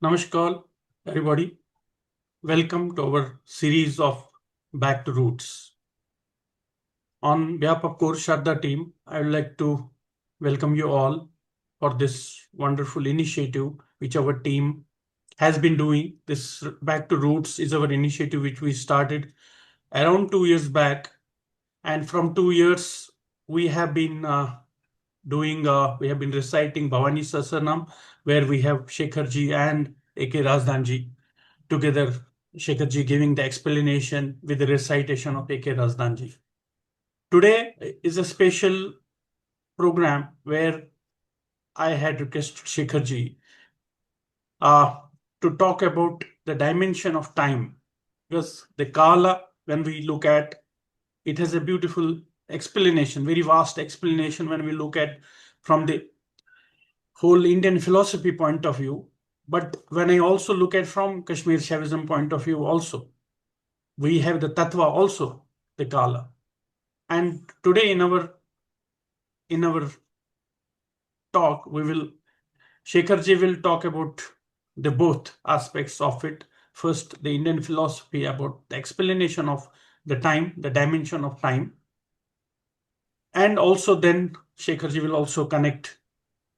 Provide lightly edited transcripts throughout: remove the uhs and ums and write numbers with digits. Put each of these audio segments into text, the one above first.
Namaskar, everybody. Welcome to our series of Back to Roots. On behalf of Core Shraddha team, I would like to welcome you all for this wonderful initiative which our team has been doing. This Back to Roots is our initiative which we started around 2 years back, and from 2 years we have been we have been reciting Bhavani Sahasranam, where we have Shekharji and A.K. Razdanji together, Shekharji giving the explanation with the recitation of A.K. Razdanji. Today is a special program where I had requested Shekharji to talk about the dimension of time, because the Kala, when we look at it, has a beautiful explanation, very vast explanation when we look at from the whole Indian philosophy point of view. But when I also look at from Kashmir Shaivism point of view also, we have the Tattva also, the Kala. And today in our talk, Shekharji will talk about the both aspects of it. First, the Indian philosophy about the explanation of the time, the dimension of time. And also then Shekharji will also connect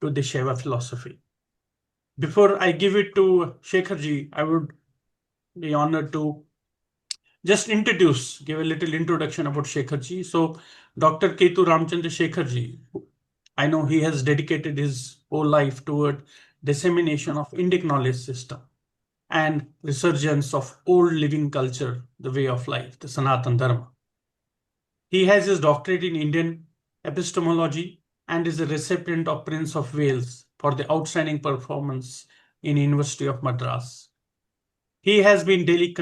to the Shiva philosophy. Before I give it to Shekharji, I would be honored to just give a little introduction about Shekharji. So, Dr. Ketu Ramachandrasekhar, I know he has dedicated his whole life toward dissemination of Indic knowledge system and resurgence of old living culture, the way of life, the Sanatan Dharma. He has his doctorate in Indian epistemology and is a recipient of Prince of Wales for the outstanding performance in University of Madras. He has been daily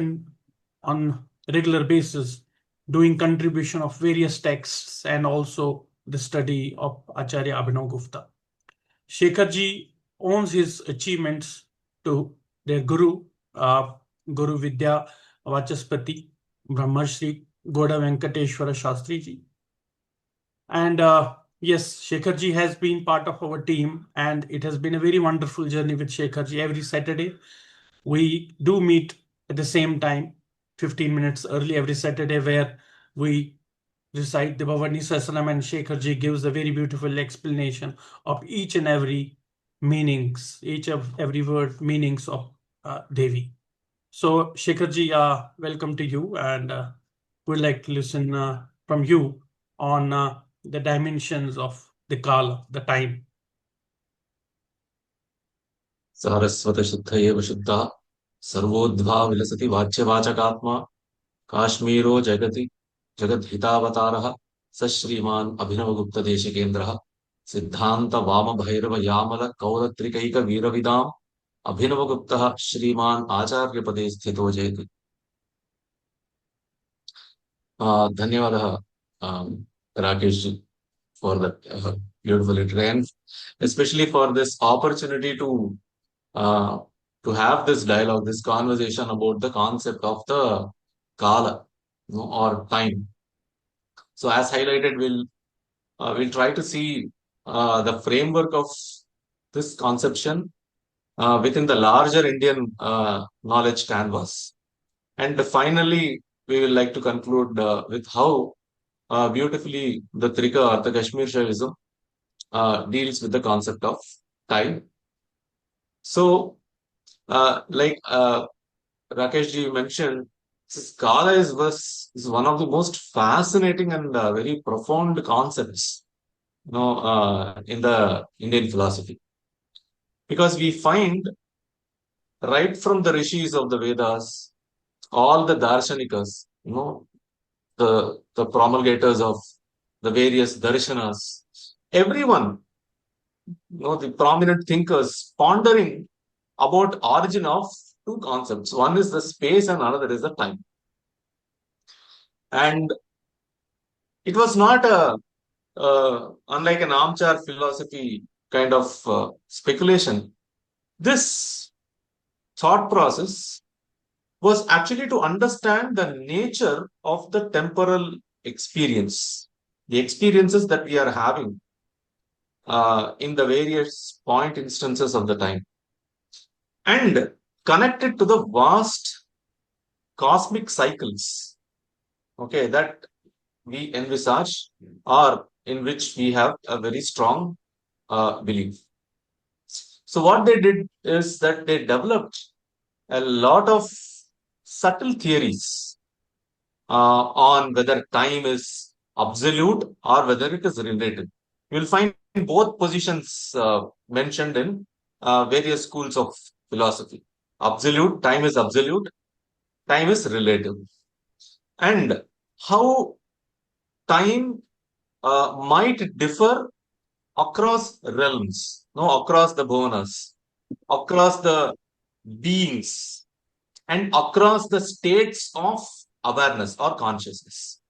on regular basis doing contribution of various texts and also the study of Acharya Abhinav Gupta. Shekharji owns his achievements to their Guru, Guru Vidya Vachaspati, Brahmashri Goda Venkateshwara Shastriji. And yes, Shekharji has been part of our team, and it has been a very wonderful journey with Shekharji. Every Saturday, we do meet at the same time, 15 minutes early every Saturday, where we recite the Bhavani Sahasranam, and Shekharji gives a very beautiful explanation of each and every meanings, each of every word meanings of Devi. So Shekharji, welcome to you, and we'd like to listen from you on the dimensions of the Kala, the time. Saraswat शुद्ध एव शुद्धः सर्वोद्भा विलसति वाच्यवाचकात्मा काश्मीरो जगति जगद्हितावतारः स श्रीमान् अभिनवगुप्तदेशिकेन्द्रः सिद्धान्त वामभैरव यामल कौलत्रिकैक वीरविदाम् अभिनवगुप्तः श्रीमान् आचार्यपदे स्थितो जयति। धन्यवादः Rakesh ji for that beautiful intro, and especially for this opportunity to have this dialogue, this conversation about the concept of the kala, or time. So, as highlighted, we'll try to see the framework of this conception within the larger Indian knowledge canvas, and finally, we will like to conclude with how beautifully the Trika or the Kashmir Shaivism deals with the concept of time. So, like Rakesh ji mentioned, Skala is one of the most fascinating and very profound concepts, in the Indian philosophy, because we find right from the rishis of the Vedas, all the darshanikas, the promulgators of the various darshanas, everyone, the prominent thinkers pondering about origin of two concepts. One is the space and another is the time. And it was not unlike an armchair philosophy kind of speculation. This thought process was actually to understand the nature of the temporal experience, the experiences that we are having in the various point instances of the time. and connected to the vast cosmic cycles, okay, that we envisage or in which we have a very strong belief. So what they did is that they developed a lot of subtle theories on whether time is absolute or whether it is relative. You will find both positions mentioned in various schools of philosophy. Absolute, time is relative. And how time might differ across realms, no, across the bhuvanas, across the beings, and across the states of awareness or consciousness.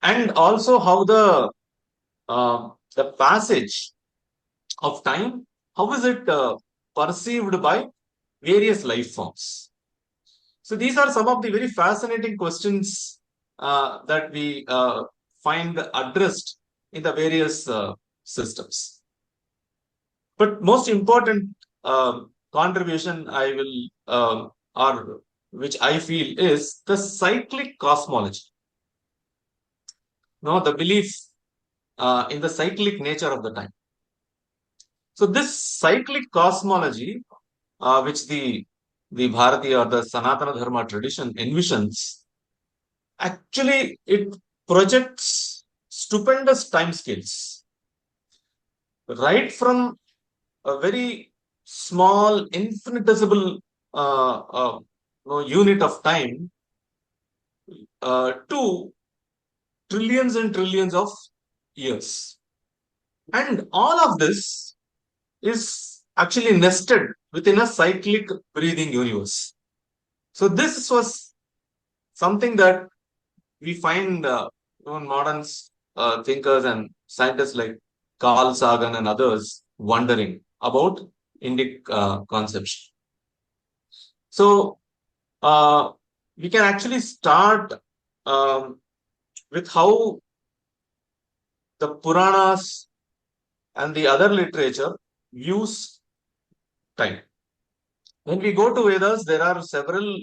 And also how the passage of time, how is it perceived by various life forms? So these are some of the very fascinating questions that we find addressed in the various systems. But most important contribution I will, or which I feel, is the cyclic cosmology. No, the belief in the cyclic nature of the time. So this cyclic cosmology, which the Bharati or the Sanatana Dharma tradition envisions, actually it projects stupendous timescales, right from a very small, infinitesimal unit of time to trillions and trillions of years. And all of this is actually nested within a cyclic breathing universe. So this was something that we find even modern thinkers and scientists like Carl Sagan and others wondering about Indic conception. So we can actually start with how the Puranas and the other literature views time. When we go to Vedas, there are several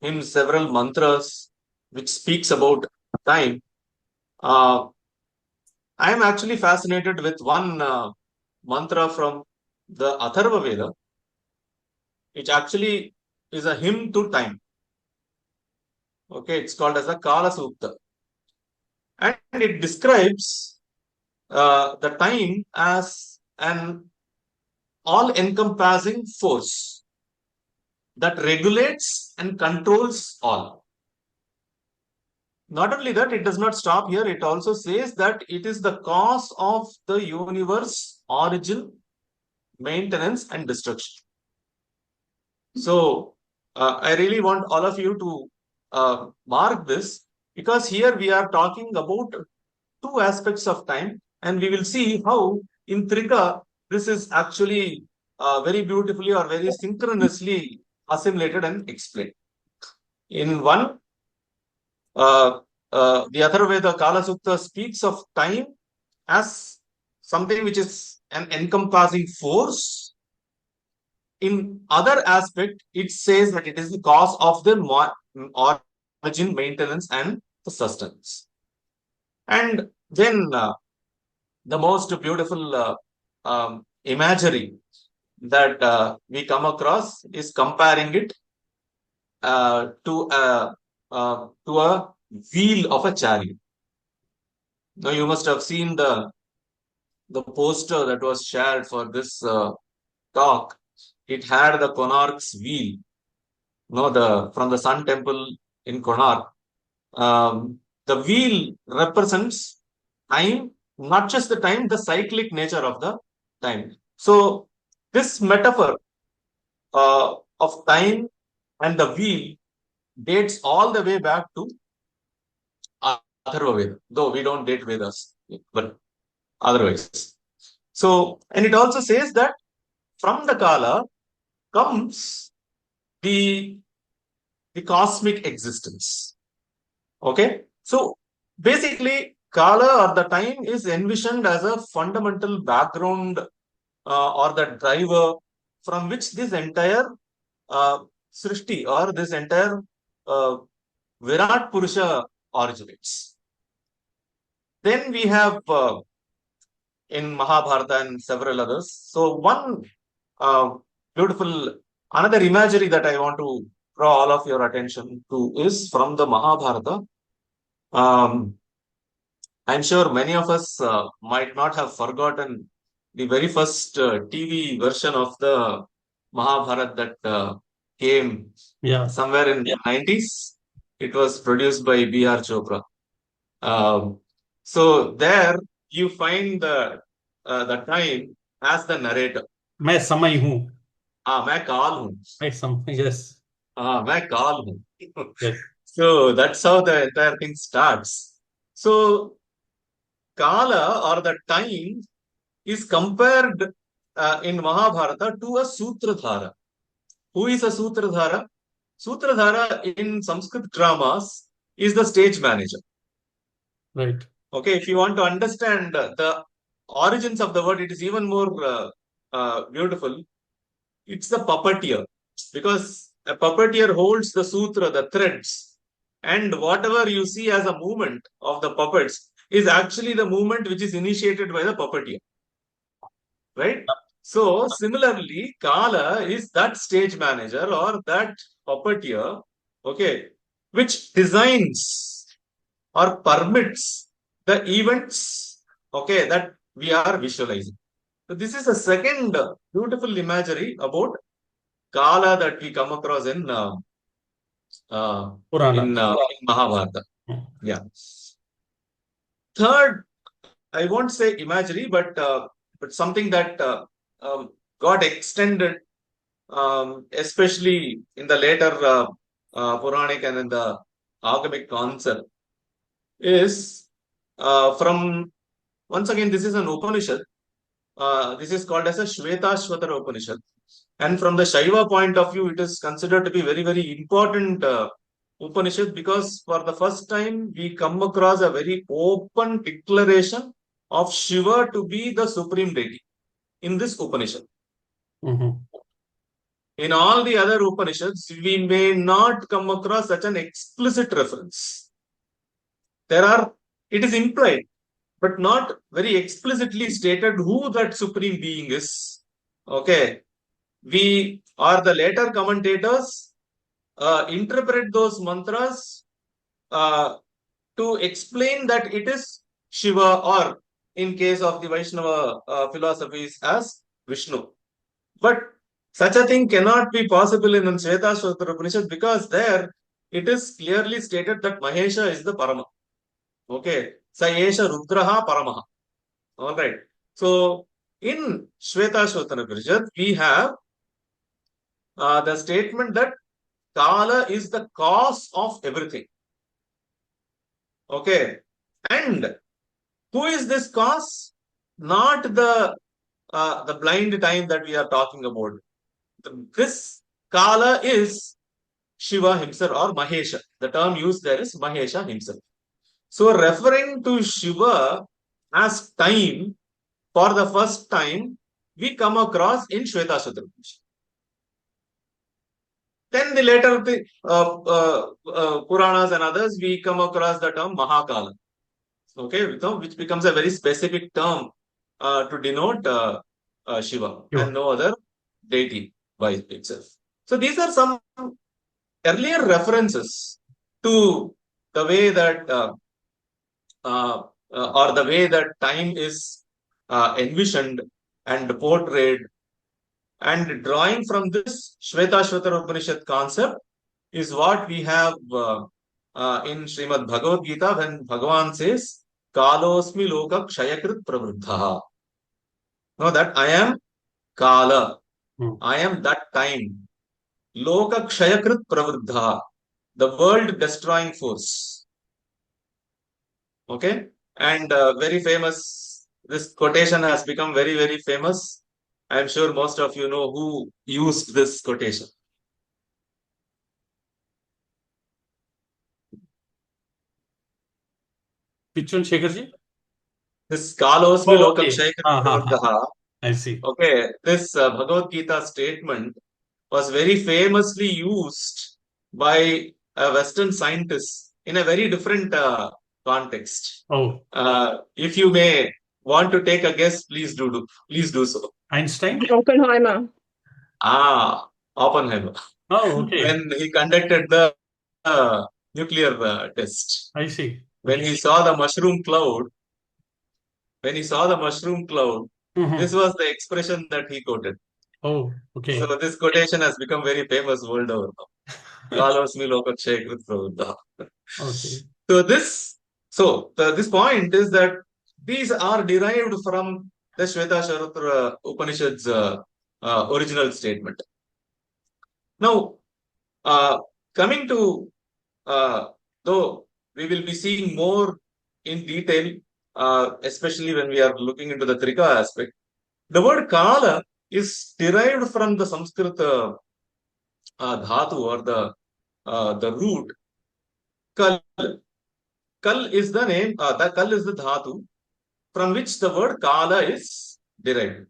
hymns, several mantras which speaks about time. I am actually fascinated with one mantra from the Atharva Veda, which actually is a hymn to time. Okay, it's called as a Kala Sukta. And it describes the time as an all-encompassing force that regulates and controls all. Not only that, it does not stop here. It also says that it is the cause of the universe origin, maintenance, and destruction. So I really want all of you to mark this, because here we are talking about two aspects of time, and we will see how in Trika this is actually very beautifully or very synchronously assimilated and explained. In one, the Atharvaveda Kala Sukta speaks of time as something which is an encompassing force. In other aspect, it says that it is the cause of the origin, maintenance, and the sustenance. And then the most beautiful imagery that we come across is comparing it to a wheel of a chariot. Now you must have seen the poster that was shared for this talk. It had the Konark's wheel, from the Sun Temple in Konark. The wheel represents time, not just the time, the cyclic nature of the time. So this metaphor of time and the wheel dates all the way back to Atharva Veda, though we don't date Vedas, but otherwise. So, and it also says that from the Kala comes the cosmic existence. Okay, so basically, Kala or the time is envisioned as a fundamental background or the driver from which this entire Srishti or this entire Virat Purusha originates. Then we have in Mahabharata and several others. So one beautiful, another imagery that I want to draw all of your attention to is from the Mahabharata. I'm sure many of us might not have forgotten the very first TV version of the Mahabharata that came somewhere in the 90s. It was produced by B.R. Chopra. So there you find the time as the narrator. मैं समय हूँ. मैं काल हूँ. मैं समय. Yes. मैं काल हूँ. Yes. So that's how the entire thing starts. So Kala or the time is compared in Mahabharata to a Sutradhara. Who is a Sutradhara? Sutradhara in Sanskrit dramas is the stage manager. Right. Okay, if you want to understand the origins of the word, it is even more beautiful. It's the puppeteer, because a puppeteer holds the sutra, the threads, and whatever you see as a movement of the puppets is actually the movement which is initiated by the puppeteer. Right? So, similarly, Kala is that stage manager or that puppeteer, okay, which designs or permits the events, okay, that we are visualizing. So, this is the second beautiful imagery about Kala that we come across in Mahabharata. Yeah. Third, I won't say imagery, but something that got extended, especially in the later Puranic and in the Agamic concept, is from, once again, this is an Upanishad. This is called as a Shvetashvatara Upanishad. And from the Shaiva point of view, it is considered to be very, very important Upanishad, because for the first time we come across a very open declaration of Shiva to be the supreme deity in this Upanishad. In all the other Upanishads, we may not come across such an explicit reference. It is implied, but not very explicitly stated who that supreme being is. Okay. We or the later commentators interpret those mantras to explain that it is Shiva, or in case of the Vaishnava philosophies, as Vishnu. But such a thing cannot be possible in Shvetashvatara Upanishad, because there it is clearly stated that Mahesha is the Parama. Okay. Sa Esha Rudraha Paramaha. All right. So in Shvetashvatara Upanishad, we have the statement that Kala is the cause of everything. Okay. And who is this cause? Not the blind time that we are talking about. This Kala is Shiva himself, or Mahesha. The term used there is Mahesha himself. So referring to Shiva as time for the first time, we come across in Shvetashvatara. Then the later Puranas and others, we come across the term Mahakala. Okay, which becomes a very specific term to denote Shiva and no other deity by itself. So these are some earlier references to the way that or the way that time is envisioned and portrayed. And drawing from this Shvetashvatara Upanishad concept is what we have in Srimad Bhagavad Gita, when Bhagavan says, Kalosmi loka kshayakrit pravruddha. Now that I am Kala, I am that time. Loka kshayakrit pravruddha, the world destroying force. Okay, and very famous, this quotation has become very, very famous. I'm sure most of you know who used this quotation. Which one, Shekhar ji? This Kalosmi Lokam Shaikar. I see. Okay, this Bhagavad Gita statement was very famously used by a Western scientist in a very different context. Oh, If you may want to take a guess, please do so. Einstein? Oppenheimer. Oppenheimer. Oh, okay. When he conducted the nuclear test, I see. when he saw the mushroom cloud, Mhm. this was the expression that he quoted. Oh, okay. So this quotation has become very famous world over now. Kalasmi lokakshaya krit pravruddha. Okay. So this point is that these are derived from the Shvetashvatara Upanishad's original statement. Now, coming to though we will be seeing more in detail, especially when we are looking into the Trika aspect. The word Kala is derived from the Sanskrit dhatu, or the root Kal. Kal is the name, the Kal is the dhatu from which the word Kala is derived.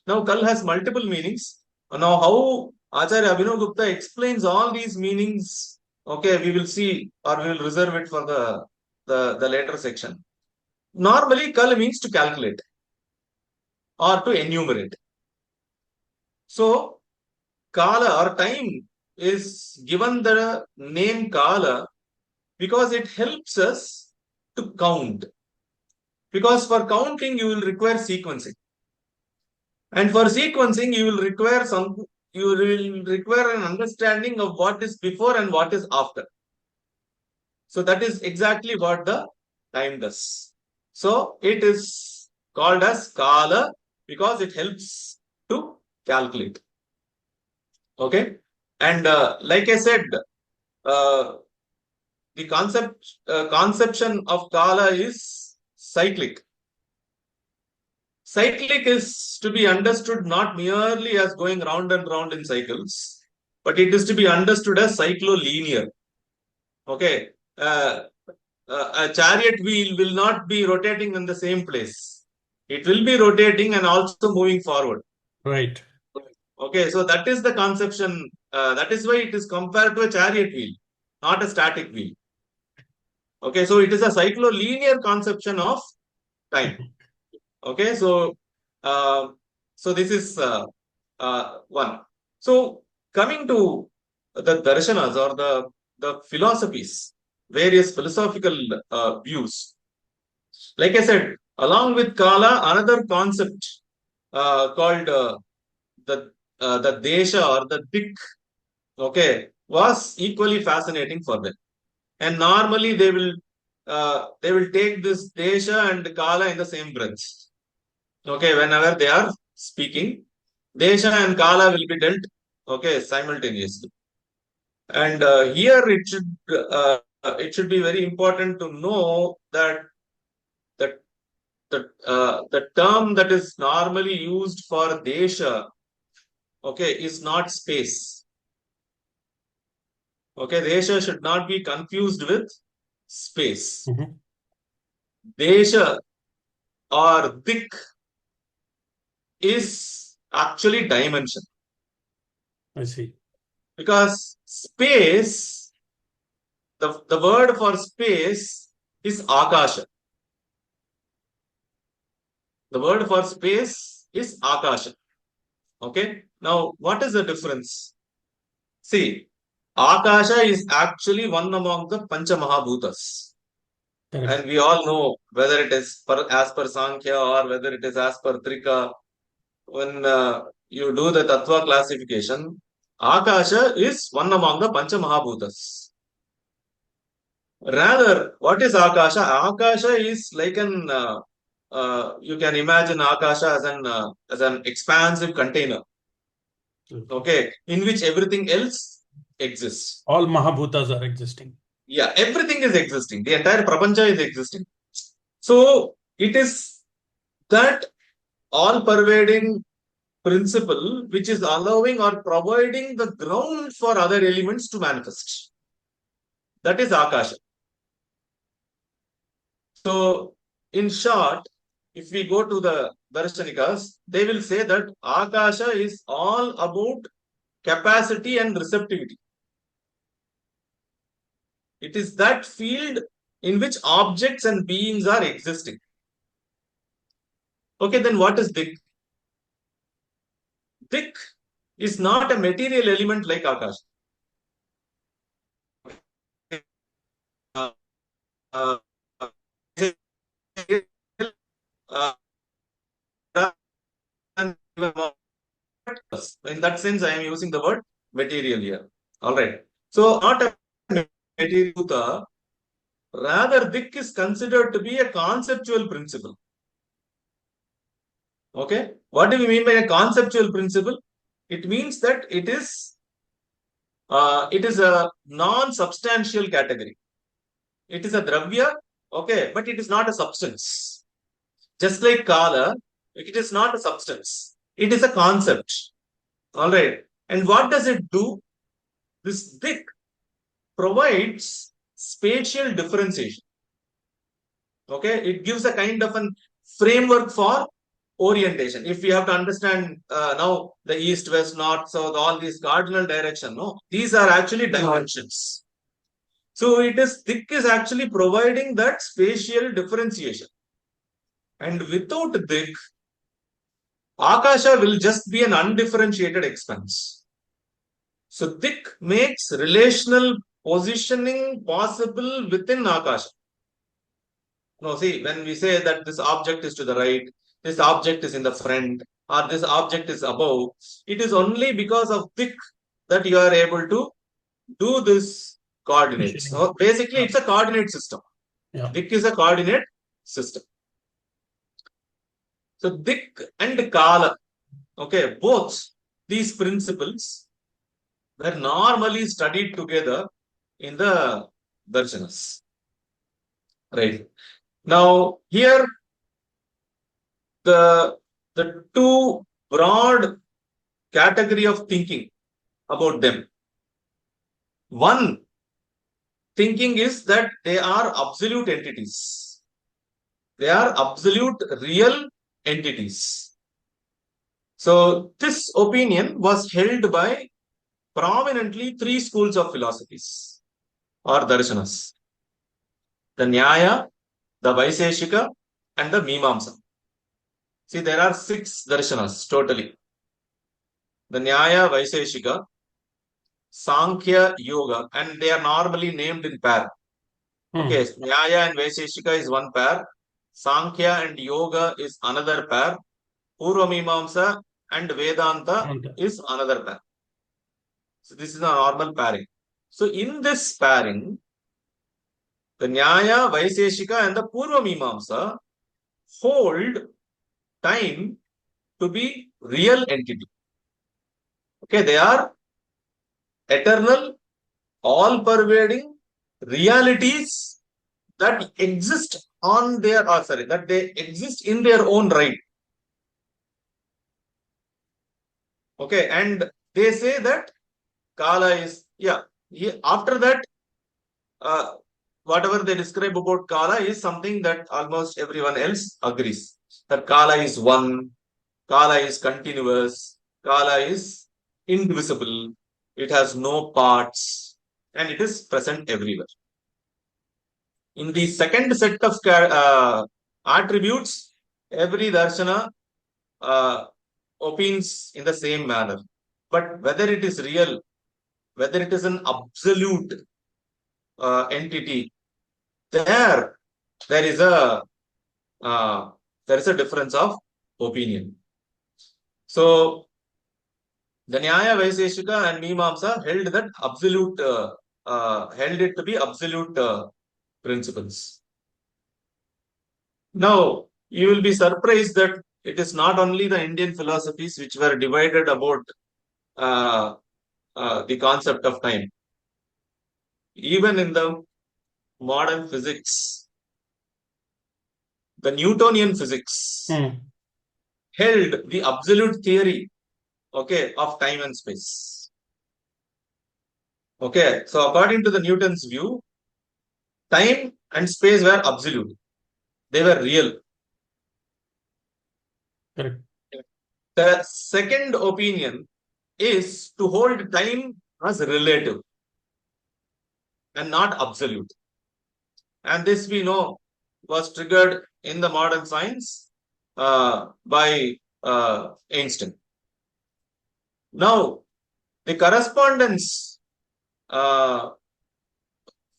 Now, Kal has multiple meanings. Now, how Acharya Abhinav Gupta explains all these meanings, okay, we will see, or we will reserve it for the later section. Normally, Kal means to calculate or to enumerate. So, Kala or time is given the name Kala because it helps us to count. Because for counting, you will require sequencing. And for sequencing, you will require an understanding of what is before and what is after. So that is exactly what the time does. So it is called as Kala because it helps to calculate. Okay. And like I said, the conception of Kala is cyclic. Cyclic is to be understood not merely as going round and round in cycles, but it is to be understood as cyclolinear. Okay. A chariot wheel will not be rotating in the same place. It will be rotating and also moving forward. Right. Okay. So that is the conception. That is why it is compared to a chariot wheel, not a static wheel. Okay. So it is a cyclolinear conception of time. Okay, so this is one. So coming to the darshanas, or the philosophies, various philosophical views. Like I said, along with Kala, another concept called the desha or the dik, okay, was equally fascinating for them. And normally they will take this desha and Kala in the same breath. Okay, whenever they are speaking, Desha and Kala will be dealt, okay, simultaneously. And here it should be very important to know that the term that is normally used for Desha, okay, is not space. Okay, Desha should not be confused with space. Mm-hmm. Desha or Dik is actually dimension. I see. Because space, the word for space is Akasha. The word for space is Akasha. Okay. Now, what is the difference? See, Akasha is actually one among the Pancha Mahabhutas. Correct. And we all know whether it is as per Sankhya or whether it is as per Trika. When you do the Tattva classification, Akasha is one among the Pancha Mahabhutas. Rather, what is Akasha? Akasha is like you can imagine Akasha as an expansive container, okay, in which everything else exists. All Mahabhutas are existing. Yeah, everything is existing. The entire Prapancha is existing. So it is that all-pervading principle which is allowing or providing the ground for other elements to manifest. That is Akasha. So, in short, if we go to the Darshanikas, they will say that Akasha is all about capacity and receptivity. It is that field in which objects and beings are existing. Okay, then what is Dik? Dik is not a material element like Akasha. Uh, uh, uh, in that sense, I am using the word material here. All right. So, not a material, rather, Dik is considered to be a conceptual principle. Okay. What do we mean by a conceptual principle? It means that it is a non-substantial category. It is a dravya, okay, but it is not a substance. Just like Kala, it is not a substance. It is a concept. All right. And what does it do? This Dik provides spatial differentiation. Okay. It gives a kind of an framework for orientation. If we have to understand now the east, west, north, south, all these cardinal direction, no, these are actually dimensions. So Dik is actually providing that spatial differentiation. And without Dik, Akasha will just be an undifferentiated expanse. So Dik makes relational positioning possible within Akasha. No, see, when we say that this object is to the right, this object is in the front, or this object is above, it is only because of Dik that you are able to do this coordinates. So basically, it's a coordinate system. Yeah. Dik is a coordinate system. So Dik and Kala, okay, both these principles were normally studied together in the darshanas. Right. Now, here the two broad category of thinking about them. One thinking is that they are absolute entities. They are absolute real entities. So this opinion was held by prominently three schools of philosophies or darshanas. The Nyaya, the Vaiseshika, and the Mimamsa. See, there are 6 darshanas totally. The Nyaya, Vaiseshika, Sankhya, Yoga, and they are normally named in pair. Okay, Nyaya and Vaiseshika is one pair. Sankhya and Yoga is another pair. Purva Mimamsa and Vedanta is another pair. So this is a normal pairing. So in this pairing, the Nyaya, Vaiseshika and the Purva Mimamsa hold time to be real entity. Okay, they are eternal, all-pervading realities that exist that they exist in their own right. Okay, and they say that Kala is, after that, whatever they describe about Kala is something that almost everyone else agrees. That Kala is one, Kala is continuous, Kala is indivisible, it has no parts, and it is present everywhere. In the second set of attributes, every darshana opines in the same manner. But whether it is real, whether it is an absolute entity, there is a difference of opinion. So the Nyaya, Vaiseshika and Mimamsa held that absolute held it to be absolute principles. Now you will be surprised that it is not only the Indian philosophies which were divided about the concept of time. Even in the modern physics, the Newtonian physics held the absolute theory, okay, of time and space. Okay, so according to the Newton's view, time and space were absolute. They were real. Correct. The second opinion is to hold time as relative and not absolute. And this we know was triggered in the modern science by Einstein. Now, the correspondence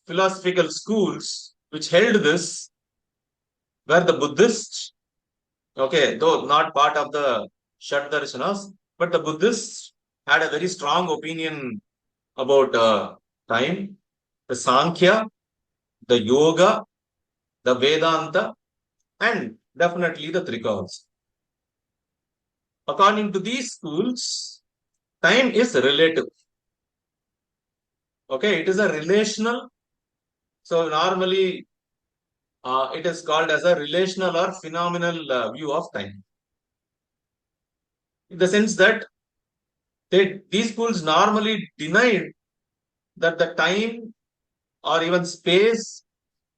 philosophical schools which held this were the Buddhists, okay, though not part of the Shat Darshanas, but the Buddhists had a very strong opinion about time, the Sankhya, the Yoga, the Vedanta, and definitely the Trika also. According to these schools, time is relative. Okay, it is a relational. So normally it is called as a relational or phenomenal view of time. In the sense that these schools normally denied that the time or even space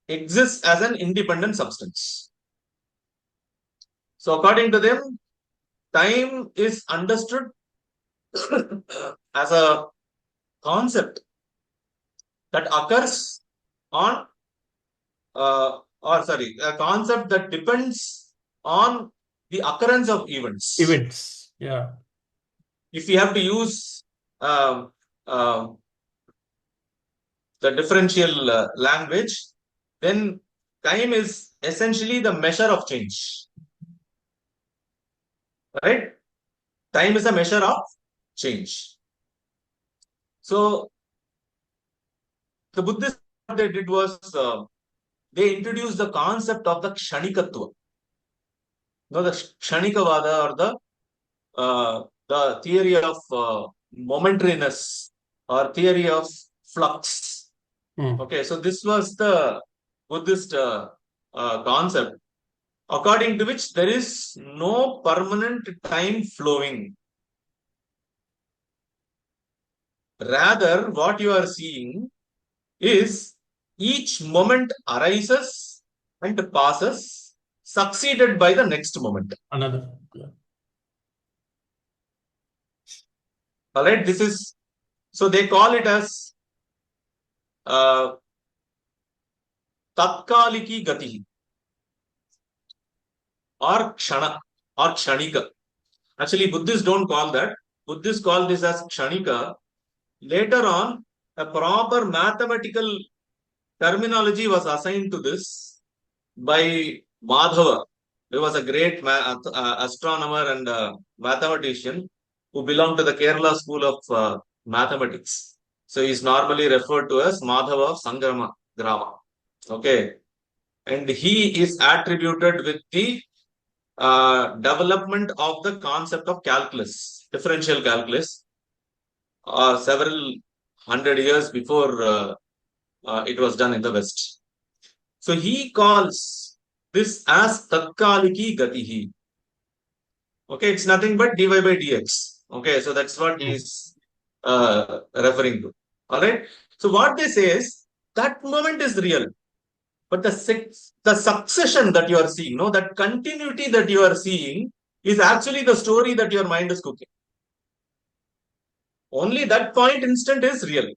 exists as an independent substance. So according to them, time is understood as a concept that occurs on a concept that depends on the occurrence of events. Events, yeah. If we have to use the differential language, then time is essentially the measure of change. Right? Time is a measure of change. So the Buddhists, what they did was they introduced the concept of the kshanikatva. The kshanikavada, or the theory of momentariness or theory of flux. Okay, so this was the Buddhist concept, according to which there is no permanent time flowing. Rather, what you are seeing is each moment arises and passes, succeeded by the next moment. Another. Yeah. All right, this is, so they call it as tatkaliki gati or kshana or kshanika. Actually, Buddhists don't call that. Buddhists call this as kshanika. Later on, a proper mathematical terminology was assigned to this by Madhava. He was a great astronomer and mathematician who belonged to the Kerala school of mathematics. So he is normally referred to as Madhava of Sangrama Grama. Okay. And he is attributed with the development of the concept of calculus, differential calculus, several hundred years before it was done in the West. So he calls this as Tatkaliki Gatihi. Okay, it's nothing but dy by dx. Okay, so that's what he is referring to. All right. So what they say is that moment is real, but the succession that you are seeing, that continuity that you are seeing is actually the story that your mind is cooking. Only that point instant is real.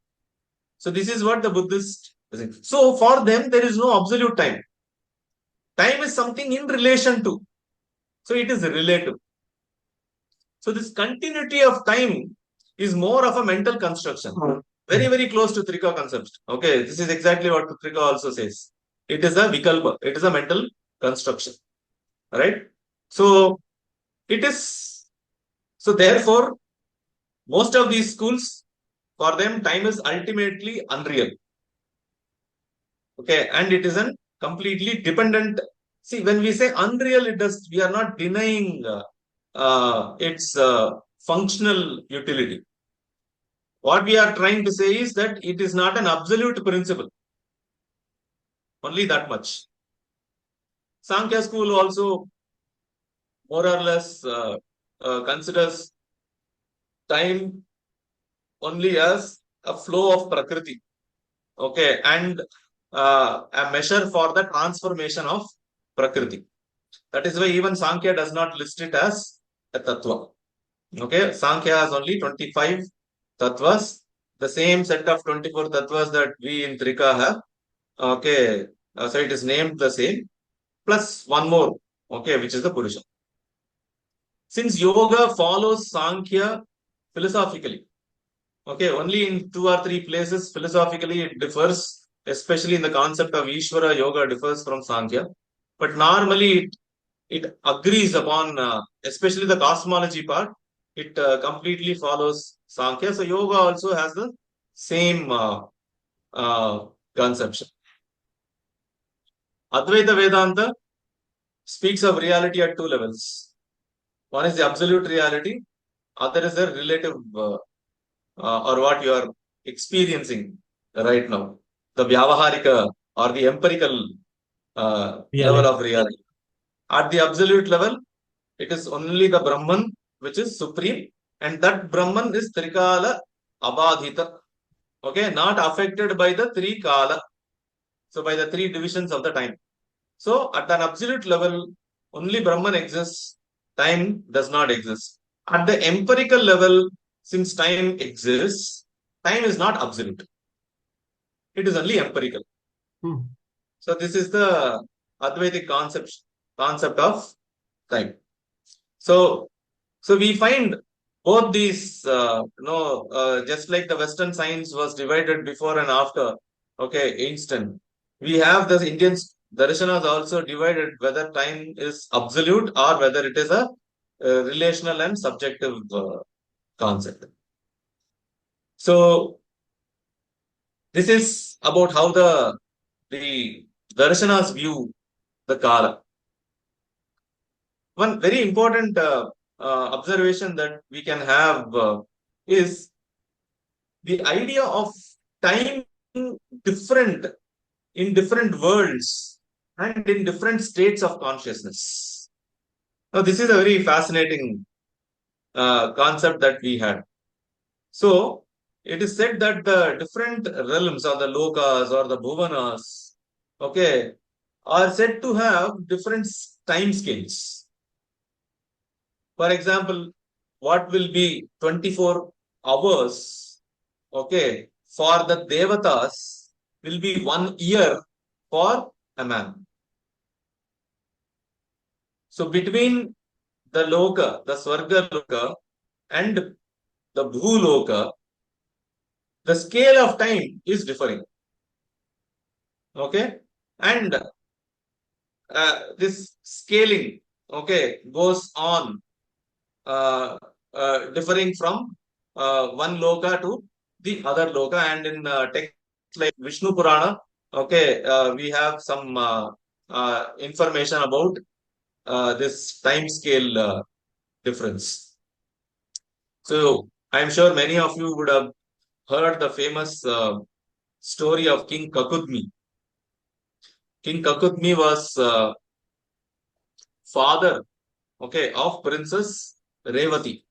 So this is what the Buddhist is saying. So for them, there is no absolute time. Time is something in relation to. So it is relative. So this continuity of time is more of a mental construction. Very, very close to Trika concept. Okay, this is exactly what Trika also says. It is a vikalpa. It is a mental construction. Right? So it is. So therefore, most of these schools, for them, time is ultimately unreal. Okay, and it isn't completely dependent. See, when we say unreal, we are not denying its functional utility. What we are trying to say is that it is not an absolute principle. Only that much. Sankhya school also more or less considers time only as a flow of Prakriti. Okay, and a measure for the transformation of Prakriti. That is why even Sankhya does not list it as a tattva. Okay, Sankhya has only 25 tattvas, the same set of 24 tattvas that we in Trika have. Okay, so it is named the same, plus one more, okay, which is the Purusha. Since yoga follows Sankhya philosophically, okay, only in 2 or 3 places philosophically it differs, especially in the concept of Ishvara, yoga differs from Sankhya. But normally it agrees upon, especially the cosmology part, it completely follows Sankhya. So yoga also has the same conception. Advaita Vedanta speaks of reality at 2 levels. One is the absolute reality, other is the relative or what you are experiencing right now, the Vyavaharika or the empirical level Reality. of reality. At the absolute level, it is only the Brahman which is supreme, and that Brahman is Trikala Abadhita. Okay, not affected by the 3 Kala. So by the 3 divisions of the time. So at an absolute level, only Brahman exists, time does not exist. At the empirical level, since time exists, time is not absolute. It is only empirical. Hmm. So this is the Advaitic concept of time. So we find both these, just like the Western science was divided before and after, okay, instant. We have the Indian darshanas also divided whether time is absolute or whether it is a relational and subjective concept. So this is about how the darshanas view the kala. One very important observation that we can have is the idea of time different in different worlds and in different states of consciousness. Now, this is a very fascinating concept that we had. So, it is said that the different realms or the lokas or the bhuvanas, okay, are said to have different time scales. For example, what will be 24 hours, okay, for the devatas will be 1 year for a man. So between the loka, the swarga loka, and the bhuloka, the scale of time is differing. Okay, and this scaling, okay, goes on differing from one loka to the other loka, and in texts like Vishnu Purana, okay, we have some information about this time scale difference. So I'm sure many of you would have heard the famous story of King Kakudmi. King Kakudmi was father, okay, of Princess Revati.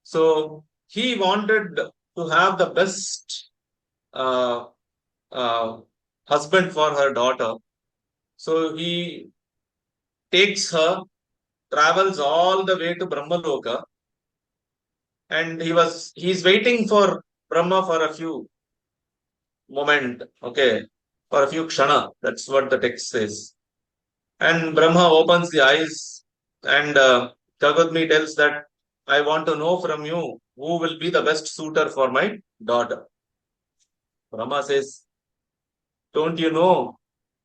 So he wanted to have the best uh, uh, husband for her daughter. So he takes her, travels all the way to Brahmaloka, and he's waiting for Brahma for a few moment, okay, for a few kshana. That's what the text says. And Brahma opens the eyes, and Jagadmi tells that I want to know from you who will be the best suitor for my daughter. Brahma says, don't you know,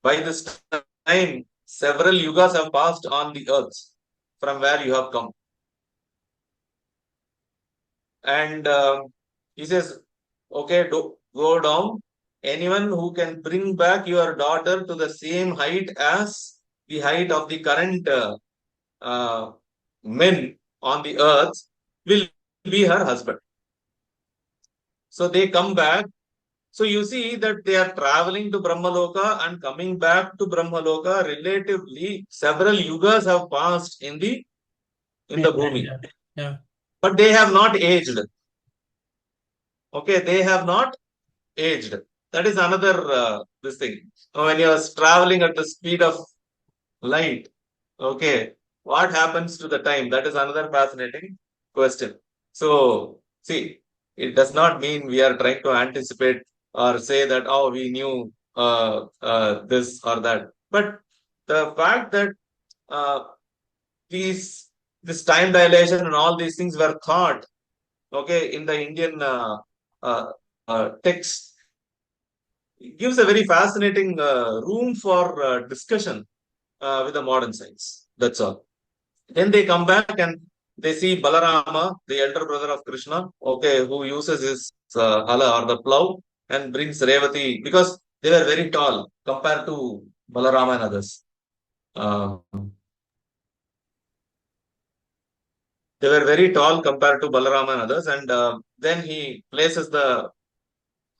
by this time, several yugas have passed on the earth from where you have come. And he says, okay, go down. Anyone who can bring back your daughter to the same height as the height of the current uh, men on the earth will be her husband. So they come back. So you see that they are traveling to Brahmaloka and coming back to Brahmaloka. Relatively, several yugas have passed in the Bhumi, Yeah. but they have not aged. Okay, they have not aged. That is another this thing. When you are traveling at the speed of light, Okay, what happens to the time? That is another fascinating question. So, see, it does not mean we are trying to anticipate or say that, oh, we knew this or that. But the fact that uh, these this time dilation and all these things were thought, okay, in the Indian text, gives a very fascinating room for discussion with the modern science. That's all. Then they come back and they see Balarama, the elder brother of Krishna, okay, who uses his hala or the plow and brings Revati because they were very tall compared to Balarama and others. Uh, they were very tall compared to Balarama and others, and then he places the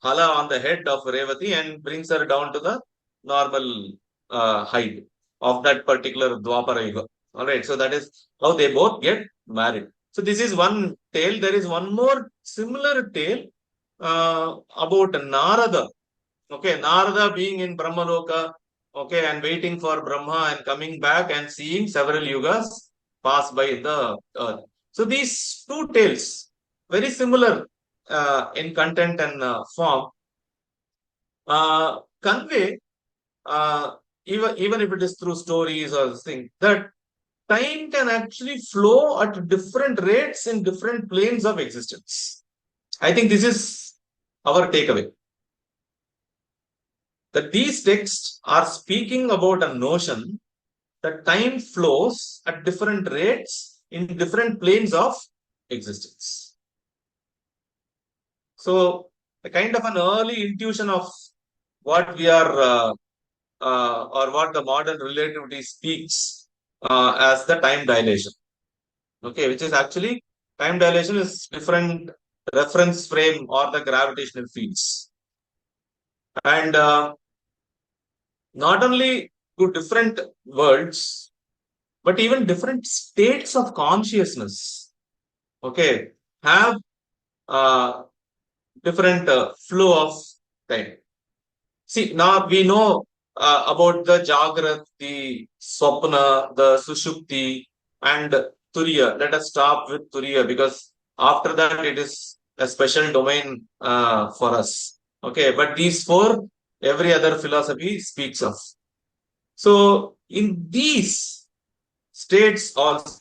hala on the head of Revati and brings her down to the normal height of that particular Dwapara Yuga. All right, so that is how they both get married. So this is one tale. There is one more similar tale about Narada. Okay, Narada being in Brahmaloka, okay, and waiting for Brahma and coming back and seeing several yugas pass by the earth. So these two tales, very similar in content and form, convey, even if it is through stories or thing, that time can actually flow at different rates in different planes of existence. I think this is our takeaway. That these texts are speaking about a notion that time flows at different rates in different planes of existence. So, a kind of an early intuition of what we are or what the modern relativity speaks as the time dilation. Okay, which is actually time dilation is different reference frame or the gravitational fields. And not only to different worlds, but even different states of consciousness, okay, have uh, different flow of time. See, now we know about the Jagrat, the Swapna, the Sushupti, and Turiya. Let us stop with Turiya because after that it is a special domain for us. Okay, but these four, every other philosophy speaks of. So, in these states also,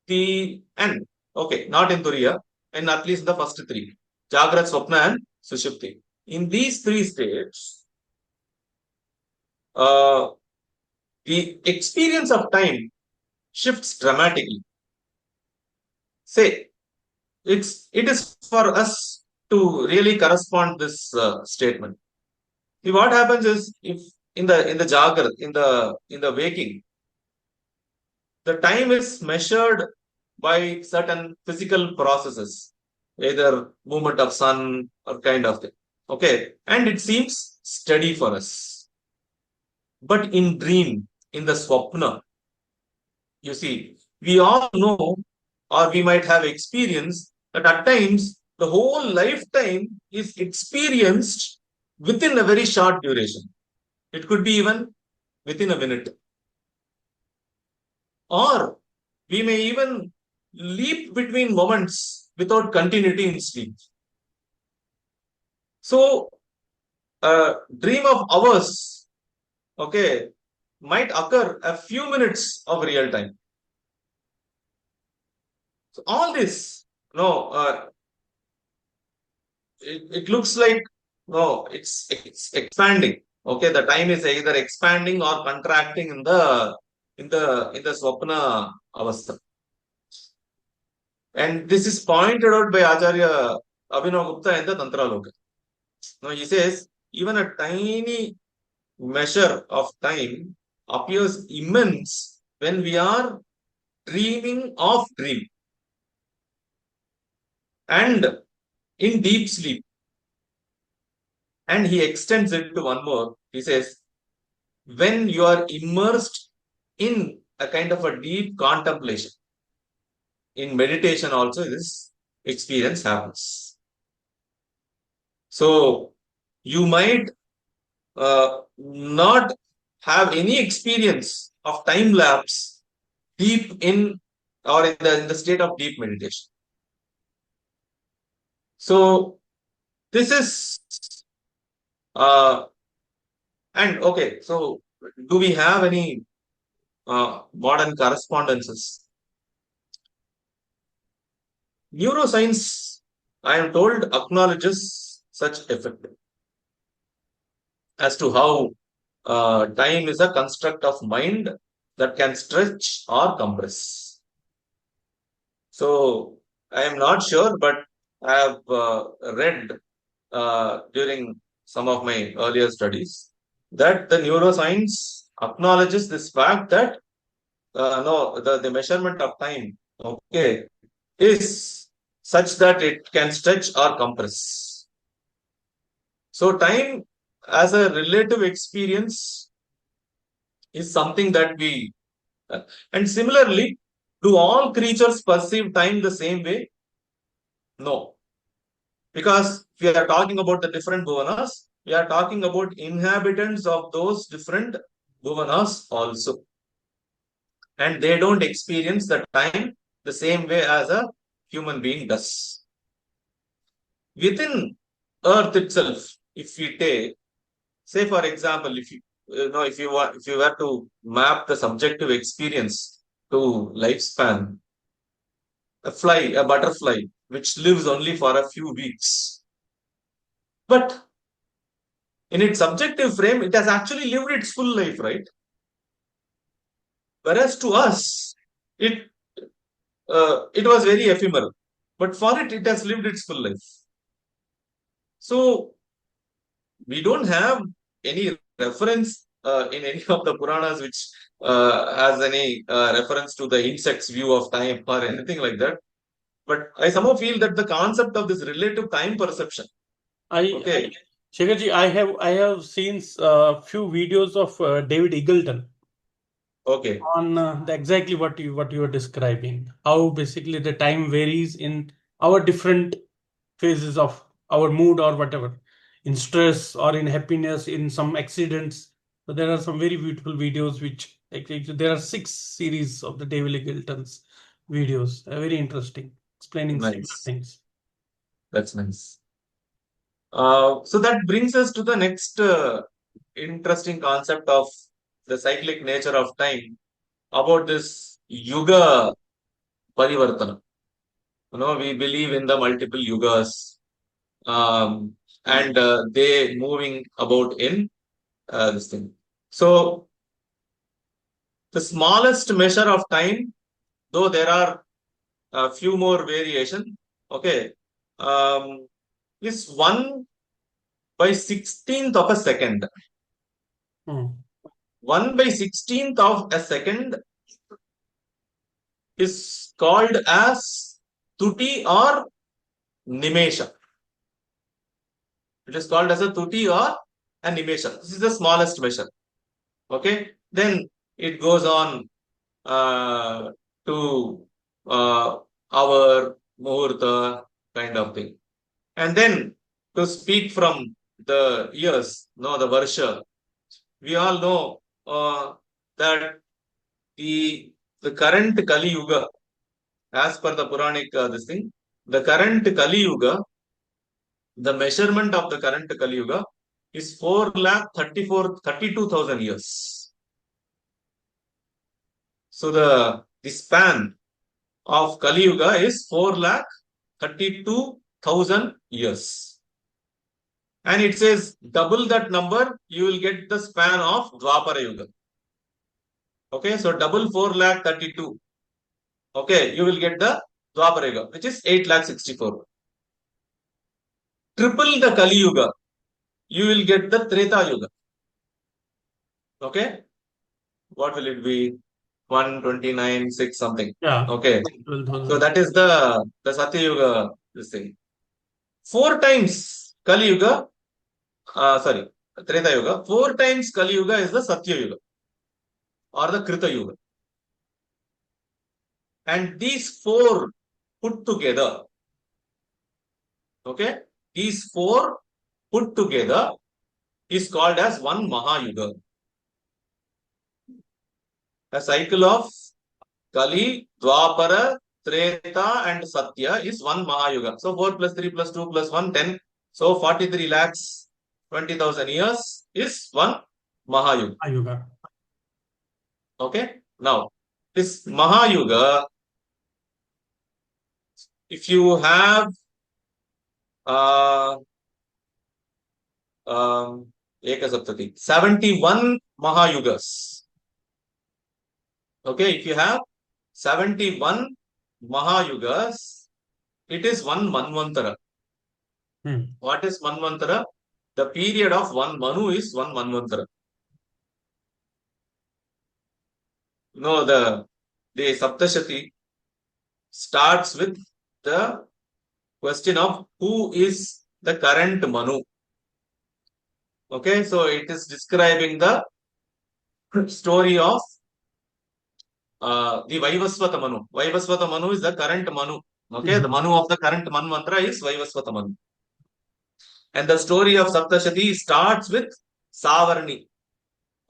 the and okay, not in Turiya, and at least the first three, Jagrat, Swapna, and Sushupti. In these three states, uh, the experience of time shifts dramatically. Say, it is for us to really correspond this statement. See, what happens is if in the Jagrat, in the waking, the time is measured by certain physical processes, either movement of sun or kind of thing. Okay, and it seems steady for us. But in dream, in the swapna, you see, we all know or we might have experienced that at times the whole lifetime is experienced within a very short duration. It could be even within a minute. Or we may even leap between moments without continuity in sleep. So, a dream of hours, okay, might occur a few minutes of real time. So, all this, no, it looks like no, it's expanding. Okay, the time is either expanding or contracting in the swapna avastha. And this is pointed out by Acharya Abhinav Gupta in the Tantra Loka. Now he says even a tiny measure of time appears immense when we are dreaming of dream and in deep sleep. And he extends it to one more. He says, when you are immersed in a kind of a deep contemplation, in meditation also this experience happens. So you might not have any experience of time lapse deep in or in the state of deep meditation. So this is uh, and okay. So do we have any modern correspondences? Neuroscience, I am told, acknowledges such effect as to how time is a construct of mind that can stretch or compress. So I am not sure, but I have read during some of my earlier studies that the neuroscience acknowledges this fact that no, the measurement of time, okay, is such that it can stretch or compress. So time as a relative experience is something that we and similarly, do all creatures perceive time the same way? No. Because we are talking about the different bhuvanas, we are talking about inhabitants of those different bhuvanas also. And they don't experience the time the same way as a human being does. Within Earth itself, if we take, say for example, if you were to map the subjective experience to lifespan, a butterfly, which lives only for a few weeks. But in its subjective frame, it has actually lived its full life, right? Whereas to us, it it was very ephemeral. But for it, it has lived its full life. So we don't have any reference in any of the Puranas which has any reference to the insect's view of time or anything like that. But I somehow feel that the concept of this relative time perception, okay, Shekharji, I have seen few videos of David Eagleton okay, on exactly what you are describing. How basically the time varies in our different phases of our mood or whatever, in stress or in happiness, in some accidents. So there are some very beautiful videos which actually there are 6 series of the David Eagleton's videos. Very interesting, explaining similar nice. things. That's nice. So that brings us to the next interesting concept of the cyclic nature of time about this yuga parivartana. We believe in the multiple yugas and they moving about in this thing. So the smallest measure of time, though there are a few more variation, okay, um, is 1/16th of a second. Hmm. 1/16th of a second is called as tuti or nimesha. It is called as a tuti or a nimesha. This is the smallest measure. Okay. Then it goes on to hour, muhurta kind of thing. And then to speak from the years, no, the varsha, we all know that the current Kali Yuga, as per the Puranic this thing, the current Kali Yuga, the measurement of the current Kali Yuga is 4,32,000 years. So the span of Kali Yuga is 4,32,000 years. And it says double that number, you will get the span of Dwapara Yuga. Okay, so double 4,32,000. Okay, you will get the Dwapara Yuga, which is 8,64,000. Triple the Kali Yuga, you will get the Treta Yuga. Okay, what will it be? 129, 6 something. Yeah. Okay, so that is the Satya Yuga, this thing. 4 times Kali Yuga, sorry, Treta Yuga, 4 times Kali Yuga is the Satya Yuga or the Krita Yuga. And these 4 put together, okay, these 4 put together is called as one Mahayuga. a cycle of Kali, Dwapara, Treta and Satya is one Mahayuga. So 4 plus 3 plus 2 plus 1, 10. So 43 lakhs 20,000 years is one Mahayuga. Ayuga. Okay. Now, this Mahayuga, if you have uh, 71 Mahayugas. Okay, if you have 71 Mahayugas, it is one Manvantara. What is Manvantara? The period of one Manu is one Manvantara. No, the Saptashati starts with the question of who is the current Manu. Okay, so it is describing the story of the Vaivasvata Manu. Vaivasvata Manu is the current Manu. Okay, the Manu of the current Manvantara is Vaivasvata Manu. And the story of Saptashati starts with Savarni.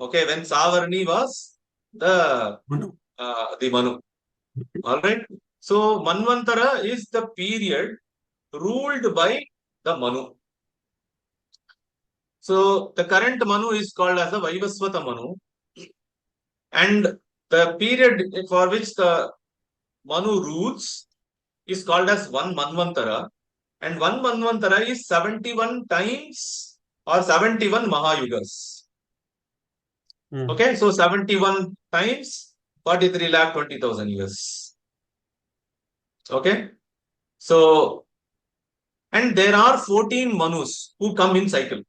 Okay, when Savarni was the Manu. All right. So Manvantara is the period ruled by the Manu. So the current Manu is called as the Vaivasvata Manu. And the period for which the Manu rules is called as one Manvantara. And one Manvantara is 71 times or 71 Mahayugas. Okay, so 71 times 43 lakh 20,000 years. Okay, so, and there are 14 Manus who come in cycle.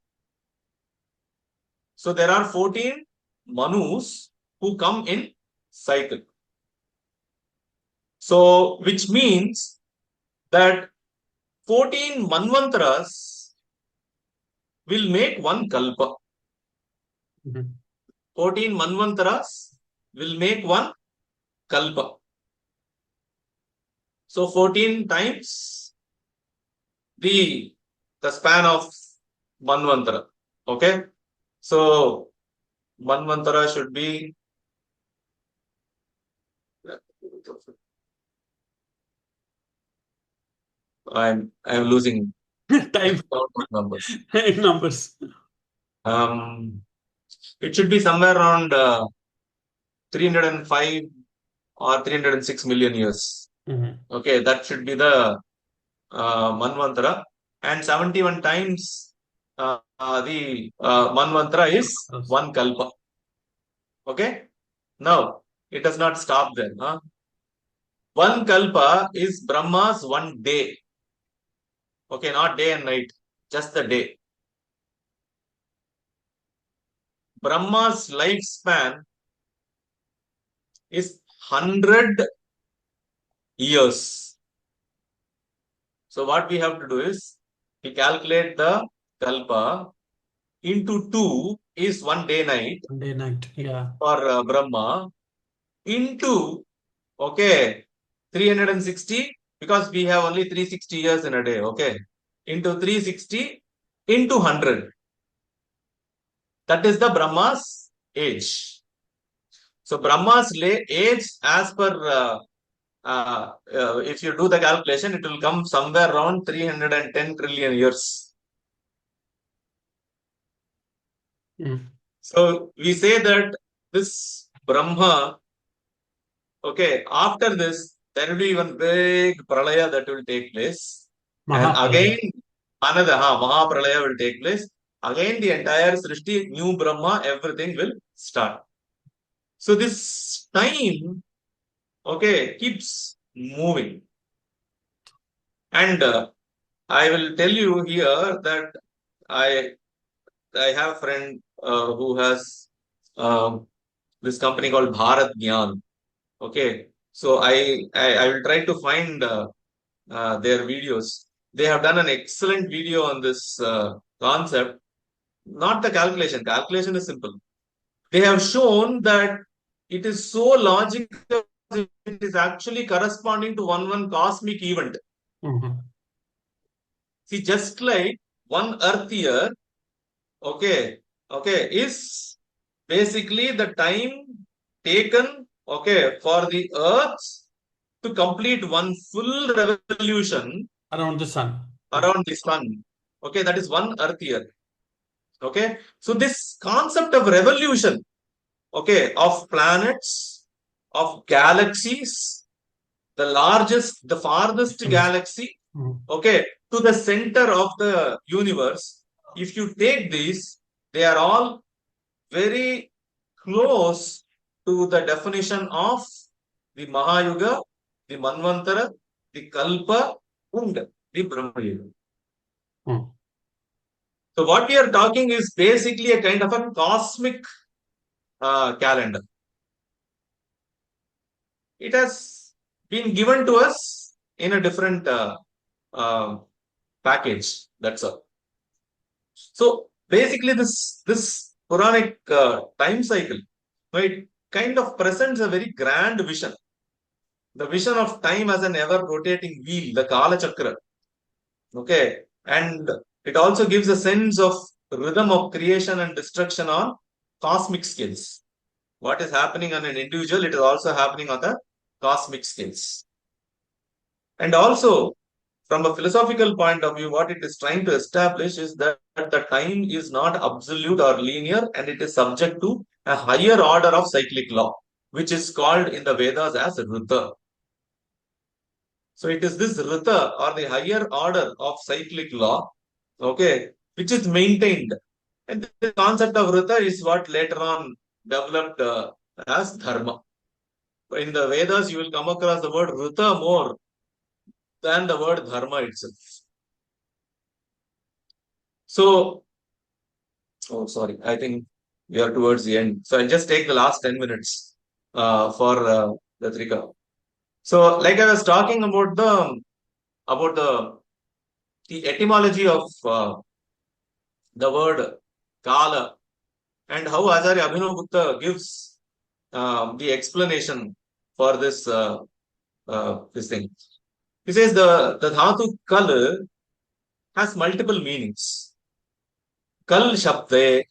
So there are 14 Manus who come in cycle. So, which means that 14 Manvantaras will make one Kalpa. 14 Manvantaras will make one Kalpa. So 14 times the span of Manvantara. Okay. So Manvantara should be I'm losing time numbers. numbers. It should be somewhere around 305 or 306 million years. Okay, that should be the Manvantara. And 71 times the Manvantara is one Kalpa. Okay. Now, it does not stop there. Huh? One Kalpa is Brahma's one day. Okay, not day and night, just the day. Brahma's lifespan is 100 years. So what we have to do is, we calculate the Kalpa into 2 is one day night. One day night, yeah. For Brahma, into, okay, 360, because we have only 360 years in a day, okay, into 360 into 100. That is the Brahma's age. So Brahma's age, as per if you do the calculation, it will come somewhere around 310 trillion years. So we say that this Brahma, okay, after this, there will be one big pralaya that will take place. And again, another Mahapralaya will take place. Again, the entire Srishti, new Brahma, everything will start. So this time, okay, keeps moving. And I will tell you here that I have a friend who has this company called Bharat Gyan. Okay, so I will try to find their videos. They have done an excellent video on this concept. Not the calculation. Calculation is simple. They have shown that it is so logical. It is actually corresponding to one cosmic event. See, just like one Earth year, okay, is basically the time taken, okay, for the earth to complete one full revolution Around the sun. around the sun. Okay, that is one earth year. Okay, so this concept of revolution, okay, of planets, of galaxies, the largest, the farthest galaxy, okay, to the center of the universe. If you take these, they are all very close to the definition of the Mahayuga, the Manvantara, the Kalpa, and the Brahma Yuga. So what we are talking is basically a kind of a cosmic calendar. It has been given to us in a different uh, package. That's all. So basically, this Puranic time cycle, it kind of presents a very grand vision. The vision of time as an ever rotating wheel, the Kala Chakra. Okay, and it also gives a sense of rhythm of creation and destruction on cosmic scales. What is happening on an individual, it is also happening on the cosmic scales. And also, from a philosophical point of view, what it is trying to establish is that the time is not absolute or linear, and it is subject to a higher order of cyclic law, which is called in the Vedas as Rita. So it is this Rita or the higher order of cyclic law, okay, which is maintained. And the concept of Rita is what later on developed as Dharma. In the Vedas, you will come across the word Rita more than the word Dharma itself. So, oh, sorry, I think we are towards the end. So I'll just take the last 10 minutes for the Trika. So, like I was talking about the etymology of the word Kala and how Acharya Abhinavagupta gives the explanation for this thing. He says the dhatu kal has multiple meanings. Kal shabde,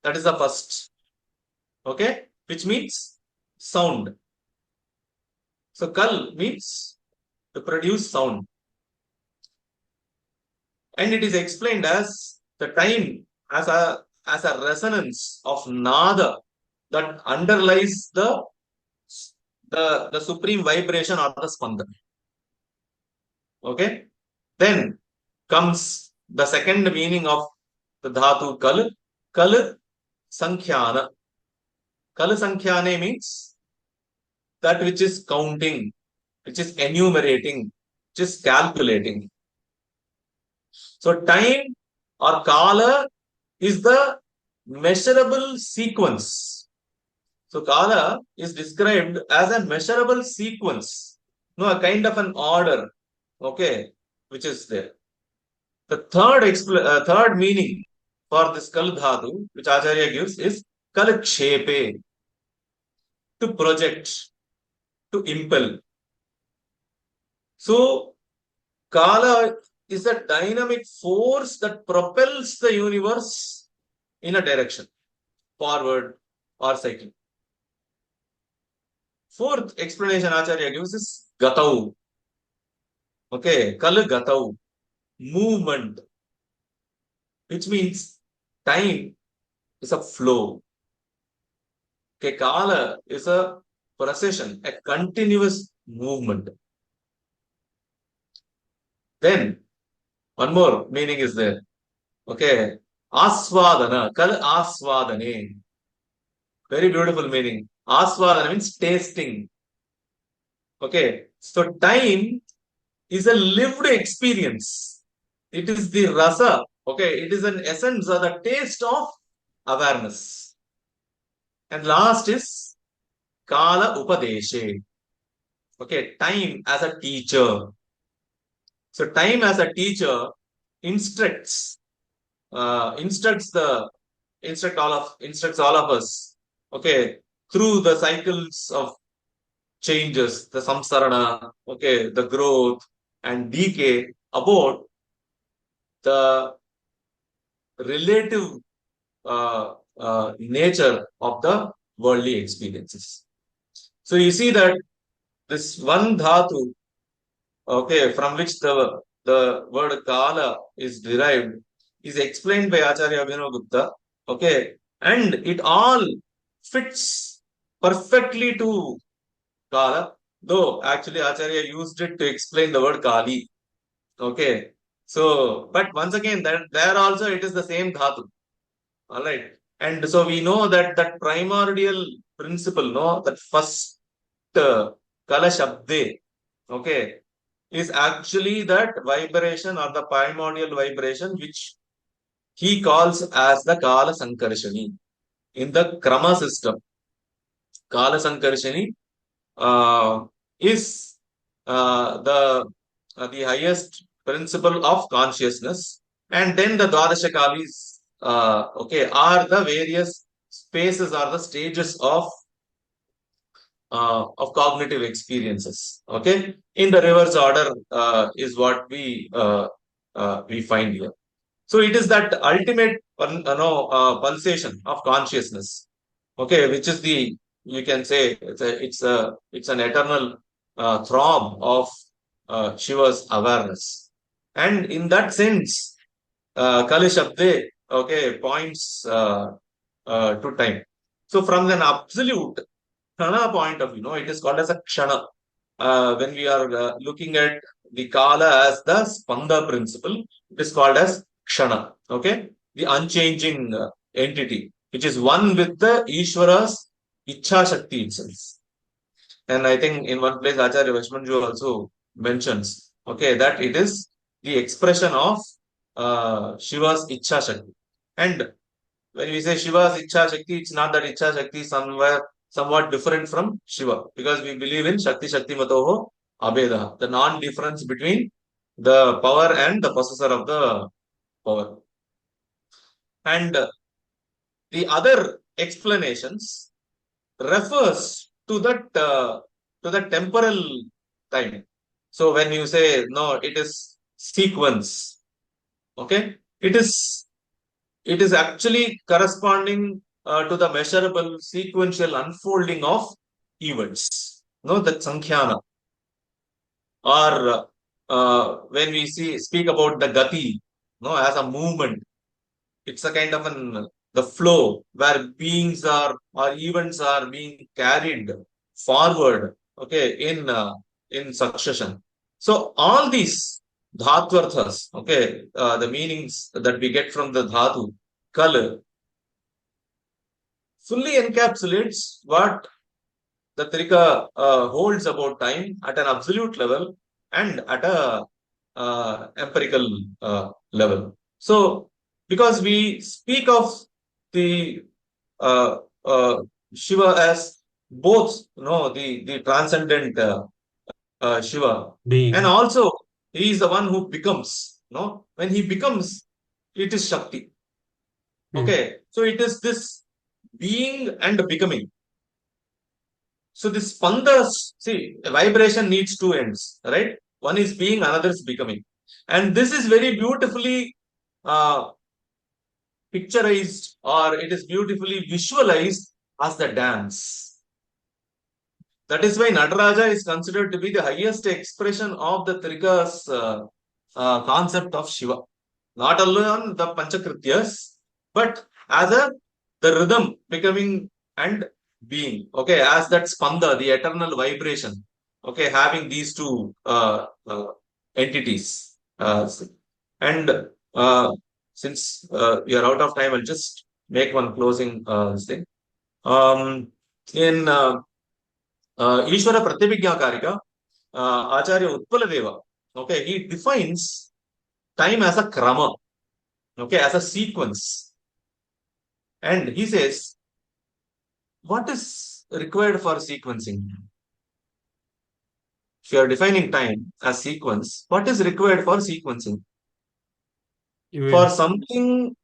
that is the first. Okay, which means sound. So kal means to produce sound. And it is explained as the time as a resonance of nada that underlies the supreme vibration or the spandan. Okay, then comes the second meaning of the dhatu kal. Kal sankhyana. Kal sankhyane means that which is counting, which is enumerating, which is calculating. So time or kala is the measurable sequence. So kala is described as a measurable sequence, no, a kind of an order, okay, which is there. The third meaning for this kal dhatu, which Acharya gives, is kalakshepe, to project, to impel. So kala is a dynamic force that propels the universe in a direction, forward or cycling. Fourth explanation Acharya gives is gatau. Okay, kal gatau, movement, which means time is a flow. Okay, kala is a procession, a continuous movement. Then one more meaning is there. Okay, aswadana, kal aswadane. Very beautiful meaning. Aswadana means tasting. Okay, so time is a lived experience. It is the rasa. Okay, it is an essence or the taste of awareness. And last is kala upadeshe. Okay, time as a teacher. So time as a teacher instructs instructs all of us, okay, through the cycles of changes, the samsarana, okay, the growth and decay, about the relative nature of the worldly experiences. So you see that this one dhatu, okay, from which the word kala is derived, is explained by Acharya Abhinav Gupta, okay, and it all fits perfectly to kala, though actually Acharya used it to explain the word kali, okay. So, but once again, that there also it is the same dhatu, all right. And so we know that that primordial principle, no, that first kala shabde, okay, is actually that vibration or the primordial vibration which he calls as the Kala Sankarshani. In the Krama system, Kala Sankarshani is the highest principle of consciousness, and then the Dwadasha Kalis, okay, are the various spaces or the stages of cognitive experiences. Okay, in the reverse order is what we find here. So it is that ultimate pulsation of consciousness. Okay, which is the, you can say it's an eternal throb of Shiva's awareness, and in that sense, Kali Shabde, okay, points to time. So from an absolute Kshana point of view, no, it is called as a Kshana. When we are looking at the Kala as the Spanda principle, it is called as Kshana. Okay, the unchanging entity, which is one with the Ishvara's Ichha Shakti itself. And I think in one place Acharya Vaishmanju also mentions, okay, that it is the expression of Shiva's Ichha Shakti. And when we say Shiva's Ichha Shakti, it's not that Ichha Shakti is somewhat different from Shiva, because we believe in Shakti Shakti Matoho Abeda, the non-difference between the power and the possessor of the power. And the other explanations refers to the temporal time. So when you say no, it is sequence. Okay, it is actually corresponding to the measurable sequential unfolding of events. No, that Sankhyana. Or when we speak about the gati, no, as a movement, it's a kind of the flow where beings are or events are being carried forward, okay, in succession. So all these dhatvarthas, okay, the meanings that we get from the dhatu, color, fully encapsulates what the Trika holds about time at an absolute level and at a empirical level. So, because we speak of the uh, uh, Shiva as both, the transcendent Shiva, and Being. also he is the one who becomes. When he becomes, it is Shakti. Mm. Okay, so it is this being and becoming. So this pandas, see, vibration needs two ends, right? One is being, another is becoming. And this is very beautifully uh, picturized, or it is beautifully visualized as the dance. That is why Nataraja is considered to be the highest expression of the Trika's concept of Shiva. Not alone the Panchakrityas, but as the rhythm becoming and being. Okay, as that spanda, the eternal vibration. Okay, having these two entities. And since we are out of time, I'll just make one closing thing. In Ishvara Pratyabhijna Karika, Acharya Utpaladeva, okay, he defines time as a krama, okay, as a sequence. And he says, what is required for sequencing? If you are defining time as sequence, what is required for sequencing? For Event. something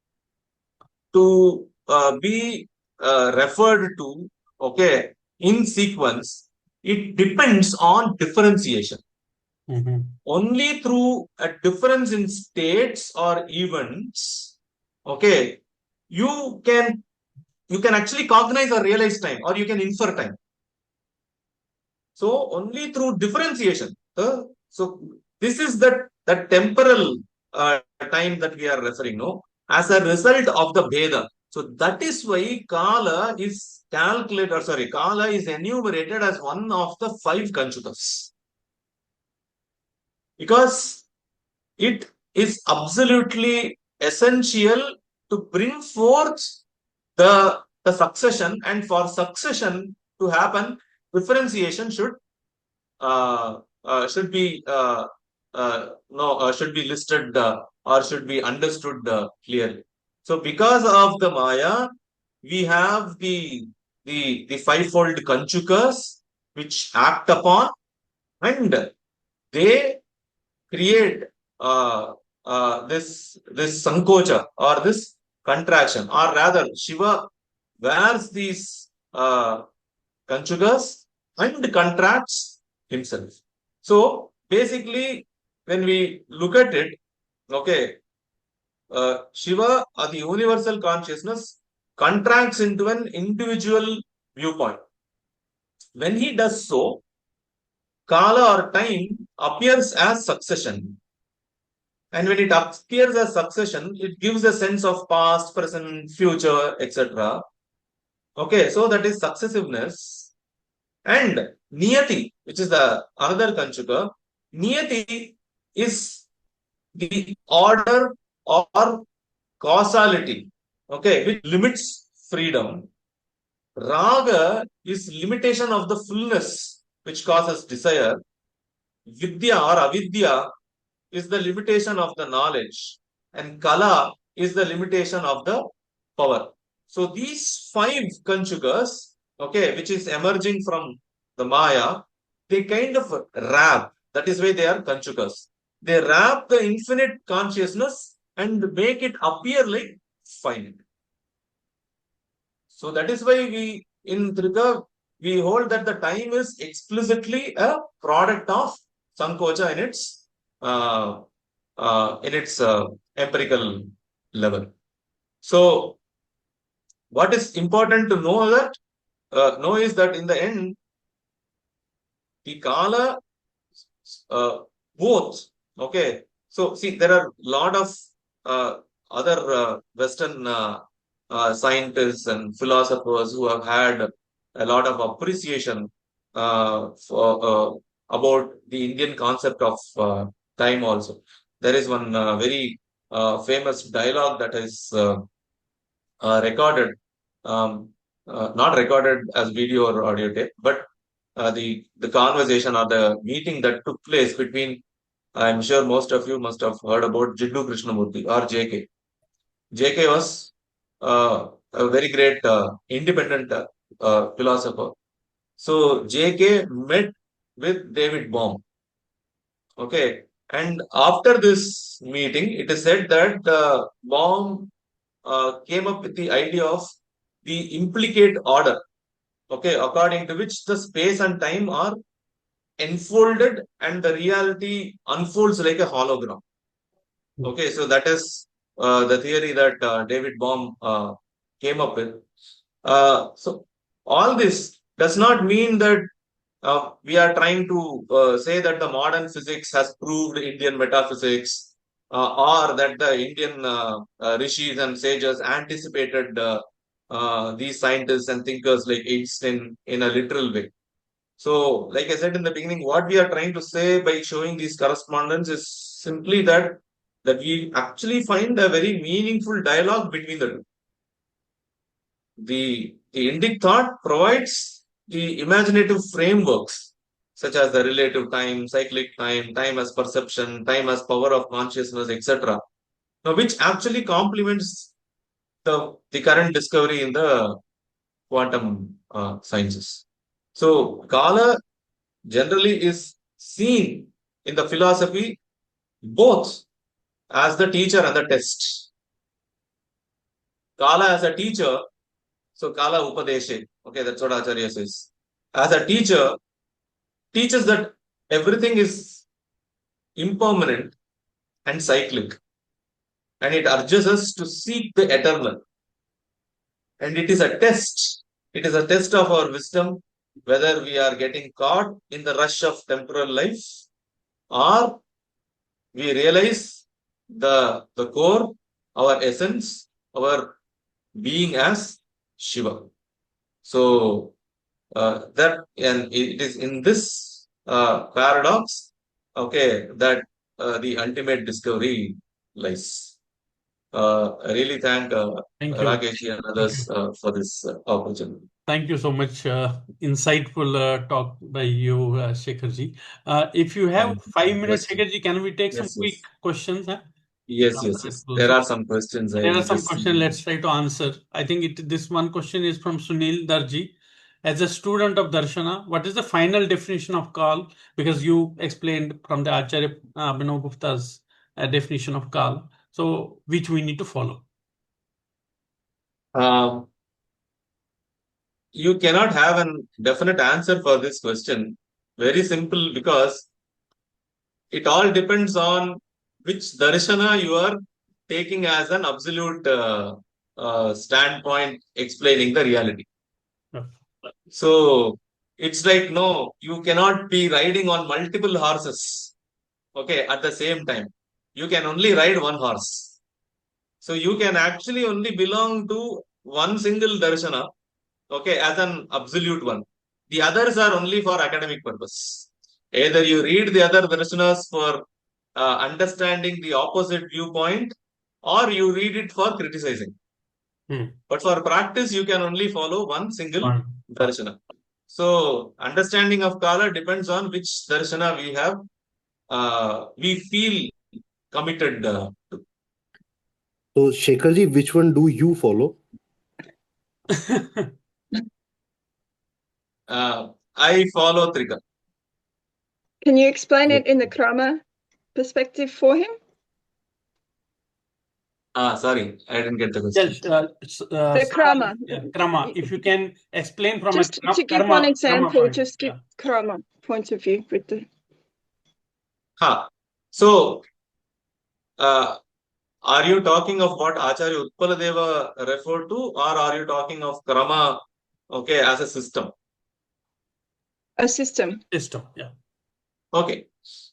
to be referred to, okay, in sequence, it depends on differentiation. Mm-hmm. Only through a difference in states or events, okay, you can you can actually cognize or realize time, or you can infer time. So only through differentiation. So this is the temporal time that we are referring, no, as a result of the Veda. So that is why Kala is calculated, or sorry, Kala is enumerated as one of the 5 Kanchukas. Because it is absolutely essential to bring forth the succession, and for succession to happen, differentiation should be no should be listed or should be understood clearly. So because of the Maya, we have the fivefold Kanchukas which act upon, and they create this sankocha, or this contraction, or rather Shiva wears these Kanchukas and contracts himself. So basically, when we look at it, okay, Shiva, or the universal consciousness, contracts into an individual viewpoint. When he does so, Kala or time appears as succession. And when it appears as succession, it gives a sense of past, present, future, etc. Okay, so that is successiveness. And Niyati, which is the another Kanchuka, Niyati is the order or causality, okay, which limits freedom. Raga is limitation of the fullness, which causes desire. Vidya or avidya is the limitation of the knowledge, and Kala is the limitation of the power. So these 5 Kanchukas, okay, which is emerging from the Maya, they kind of wrap. That is why they are Kanchukas. They wrap the infinite consciousness and make it appear like finite. So that is why we in Trika we hold that the time is explicitly a product of Sankocha uh, in its empirical level. So what is important to know is that in the end, the Kala both. Okay, so see, there are a lot of other Western scientists and philosophers who have had a lot of appreciation about the Indian concept of time also. There is one very famous dialogue that is recorded, um, not recorded as video or audio tape, but the conversation or the meeting that took place between, I'm sure most of you must have heard about Jiddu Krishnamurti or JK. JK was a very great independent philosopher. So JK met with David Bohm. Okay. And after this meeting, it is said that Bohm came up with the idea of the implicate order, okay, according to which the space and time are enfolded and the reality unfolds like a hologram. Okay, so that is the theory that David Bohm came up with. So all this does not mean that we are trying to say that the modern physics has proved Indian metaphysics, or that the Indian rishis and sages anticipated these scientists and thinkers like Einstein in a literal way. So, like I said in the beginning, what we are trying to say by showing these correspondence is simply that we actually find a very meaningful dialogue between the two. The Indic thought provides the imaginative frameworks such as the relative time, cyclic time, time as perception, time as power of consciousness, etc. Now, which actually complements the current discovery in the quantum sciences. So, Kala generally is seen in the philosophy both as the teacher and the test. Kala as a teacher, so Kala Upadeshe, okay, that's what Acharya says. As a teacher, teaches that everything is impermanent and cyclic, and it urges us to seek the eternal. and it is a test. It is a test of our wisdom, whether we are getting caught in the rush of temporal life or we realize the core, our essence, our being as Shiva. So that and it is in this paradox, okay, that the ultimate discovery lies. I really thank Thank you. Rakesh and Thank you. others for this opportunity. Thank you so much. Insightful talk by you, Shekharji. If you have Thank you. 5 minutes, Question. Shekharji, can we take some Yes, quick yes. questions? Huh? Yes, After yes, that yes. There closing. are some questions. I There are will some just questions. Let's try to answer. I think this one question is from Sunil Darji. As a student of Darshana, what is the final definition of Kal? Because you explained from the Acharya Abhinav Gupta's definition of Kal. So, which we need to follow. You cannot have a definite answer for this question. Very simple, because it all depends on which darshana you are taking as an absolute standpoint explaining the reality. Yeah. So it's like, no, you cannot be riding on multiple horses, okay, at the same time. You can only ride one horse. So you can actually only belong to one single darshana, okay, as an absolute one. The others are only for academic purpose. Either you read the other darshanas for understanding the opposite viewpoint, or you read it for criticizing. But for practice, you can only follow one single darshana. So understanding of Kala depends on which darshana we have, we feel committed to. So, Shekharji, which one do you follow? I follow Trika. Can you explain it in the Krama perspective for him? Sorry, I didn't get the question. Yes, The Krama. Krama. If you can explain from just a to give one example, just give Krama point of view with the. So, are you talking of what Acharya Utpaladeva referred to, or are you talking of Krama, okay, as a system? A system. System, yeah. Okay.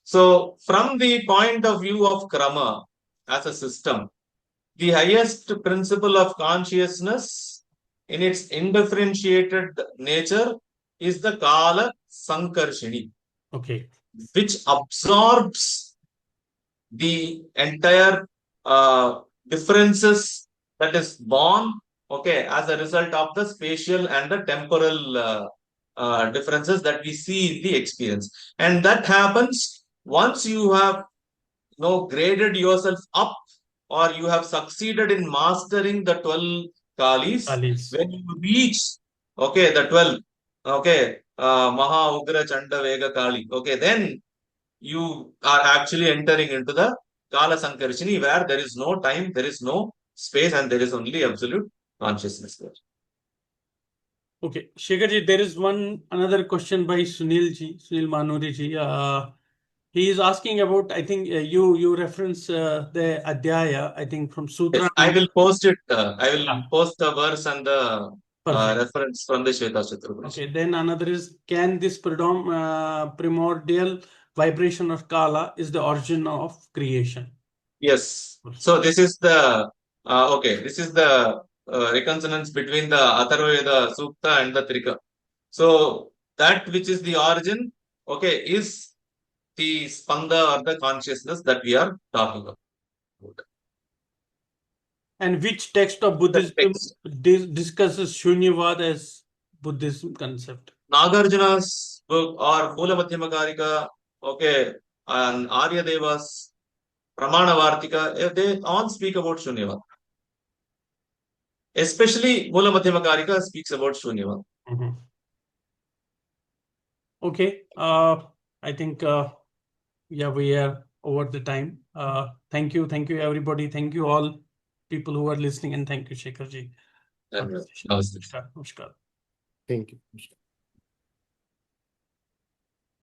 So, from the point of view of Krama as a system, the highest principle of consciousness in its indifferentiated nature is the Kala Sankarshini, okay, which absorbs the entire differences that is born, okay, as a result of the spatial and the temporal differences that we see in the experience. And that happens once you have graded yourself up, or you have succeeded in mastering the 12 kalis. When you reach, okay, the 12, okay, Maha Ugra Chanda Vega Kali, okay, then you are actually entering into the Kala Sankarshini, where there is no time, there is no space, and there is only absolute consciousness there. Okay, Shekharji, there is another question by Sunil Manuri. He is asking about, I think you reference the Adhyaya, I think from Sutra. Yes, I will post it. I will post the verse and the reference from the Shweta Shatra. Okay, then another is, can this primordial vibration of Kala is the origin of creation? Yes. So this is the this is the reconsonance between the Atharvaveda Sukta and the Trika. So that which is the origin, okay, is the spanda or the consciousness that we are talking about. And which text of Buddhism discusses Shunyavad as Buddhism concept? Nagarjuna's book or Mula Madhyama Karika, okay, and Arya Devas, Pramana Vartika, they all speak about Shunyavad. Especially Mula Madhyama Karika speaks about Shunyavad. Okay, I think yeah, we are over the time. Thank you everybody. Thank you all people who are listening, and thank you Shekharji. Namaskar. Namaskar. Thank you.